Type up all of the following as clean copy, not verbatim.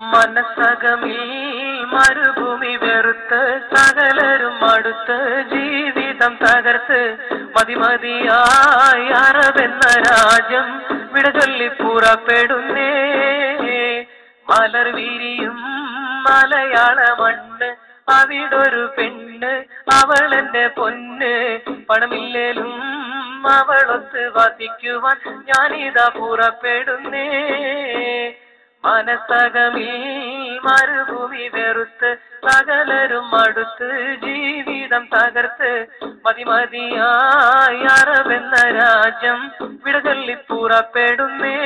മനസ്സകമിൽ മരുഭൂമി വെറുത്ത് സകലരും അടുത്ത് ജീവിതം തകർത്ത് മതിമതിയായി അറബെന്ന രാജ്യം വിടചൊല്ലി പുറപ്പെടുന്നേ. മലർ വിരിയും മലയാള മണ്ണ്, അവിടൊരു പെണ്ണ്, അവളെന്റെ പൊന്ന്. പണമില്ലേലും അവളൊത്ത് വസിക്കുവാൻ ഞാനിതാ പുറപ്പെടുന്നേ. മനസ്സകമിൽ മരുഭൂമി വെറുത്ത് സകലരും അടുത്ത് ജീവിതം തകർത്ത് മതിമതിയായി അറബെന്ന രാജ്യം വിടചൊല്ലി പുറപ്പെടുന്നേ.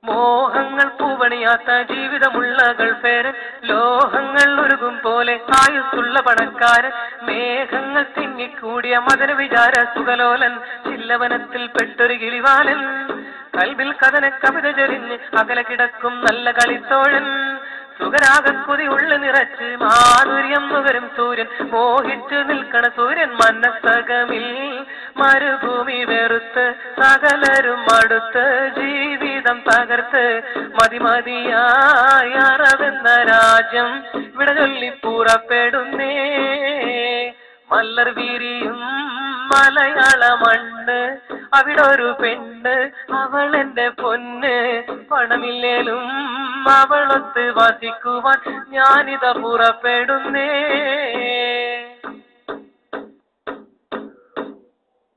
മോഹങ്ങൾ പൂവണിയാത്ത ജീവിതമുള്ള ഗൾഫേരൻ, ലോഹങ്ങൾ ഉരുകും പോലെ ആയുസ്സുള്ള പണക്കാരൻ, മേഘങ്ങൾ തിങ്ങിക്കൂടിയ മദന വിചാര സുഖലോലൻ, ചില്ലവനത്തിൽ പെട്ടൊരു കിളിവാലൻ, കൽബിൽ കഥന കവിത ചൊരിഞ്ഞ് അകലെ കിടക്കും നല്ല കളിത്തോഴൻ, സുഖരാഗക്കുതി ഉള്ളു നിറച്ച് മാധുര്യം നുകരും സൂര്യൻ, മോഹിച്ചു നിൽക്കണ സൂര്യൻ. മനസ്സകമിൽ മരുഭൂമി വെറുത്ത് സകലരും അടുത്ത് ജീവിതം തകർത്ത് മതിമതിയായി അറബെന്ന രാജ്യം വിടചൊല്ലി പുറപ്പെടുന്നേ. മല്ലർ വിരിയും മലയാള മണ്ണ്, അവിടൊരു പെണ്ണ്, അവളെന്റെ പൊന്ന്. പണമില്ലേലും അവളൊത്ത് വസിക്കുവാൻ ഞാനിതാ പുറപ്പെടുന്നേ.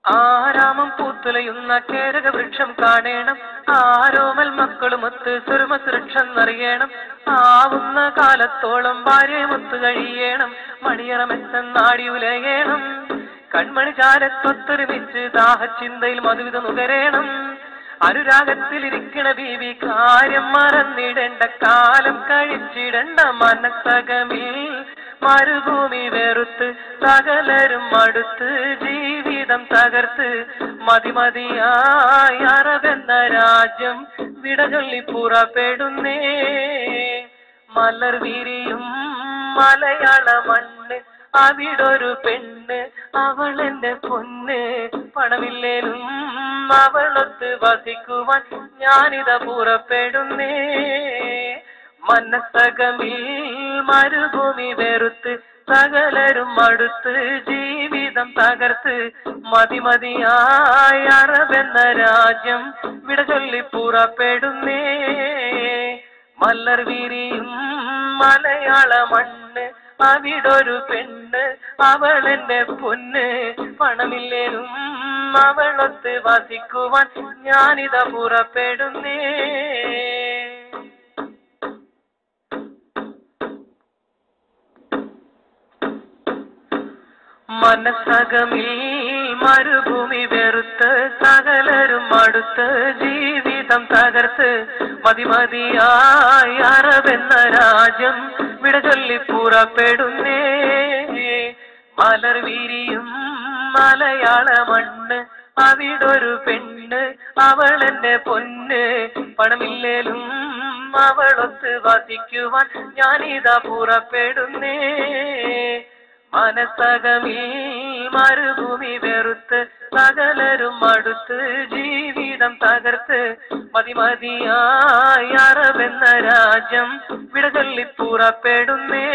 ആരാമം പൂത്തുലയുന്ന കേരക വൃക്ഷം കാണേണം, ആരോമൽ മക്കളുമൊത്ത് സുരമ സുരക്ഷം അറിയണം. ആവുന്ന കാലത്തോളം ഭാര്യയുമൊത്ത് കഴിയണം, മണിയറമെന്നാടി ഉലയണം. കൺമണി ചാരത്തൊത്തൊരുമിച്ച് ദാഹച്ചിന്തയിൽ മധുവിധ നുകരേണം. അനുരാഗത്തിലിരിക്കണ ബീവി കാര്യം മറന്നിടേണ്ട, കാലം കഴിച്ചിടണ്ട. മനസ്സകമിൽ മരുഭൂമി വെറുത്ത് സകലരും അടുത്ത് ജീവിതം തകർത്ത് മതിമതിയായി അറബെന്ന രാജ്യം വിടചൊല്ലി പുറപ്പെടുന്നേ. മലർ വിരിയും മലയാള മണ്ണ്, അവിടൊരു പെണ്ണ്, അവളെന്റെ പൊന്ന്. പണമില്ലേലും അവളൊത്ത് വസിക്കുവാൻ ഞാനിതാ പുറപ്പെടുന്നേ. മനസ്സകമിൽ മരുഭൂമി വെറുത്ത് സകലരും അടുത്ത് ജീവിതം തകർത്ത് മതിമതിയായി അറബെന്ന രാജ്യം വിടചൊല്ലി പുറപ്പെടുന്നേ. മലർ വിരിയും മലയാള മണ്ണ്, അവിടൊരു പെണ്ണ്, അവളെന്റെ പൊന്ന്. പണമില്ലേലും അവളൊത്ത് വസിക്കുവാൻ ഞാനിതാ പുറപ്പെടുന്നേ. മനസ്സകമിൽ മരുഭൂമി വെറുത്ത് സകലരും അടുത്ത് ജീവിതം തകർത്ത് മതിമതിയായി അറബെന്ന രാജ്യം വിടചൊല്ലി പുറപ്പെടുന്നേ. മലർ വിരിയും മലയാള മണ്ണ്, അവിടൊരു പെണ്ണ്, അവളെന്റെ പൊന്ന്. പണമില്ലേലും അവളൊത്ത് വസിക്കുവാൻ ഞാനിതാ പുറപ്പെടുന്നേ. മനസ്സകമിൽ മരുഭൂമി വെറുത്ത് സകലരും അടുത്ത് ജീവിതം തകർത്ത് മതിമതിയായി അറബെന്ന രാജ്യം വിടചൊല്ലി പുറപ്പെടുന്നേ.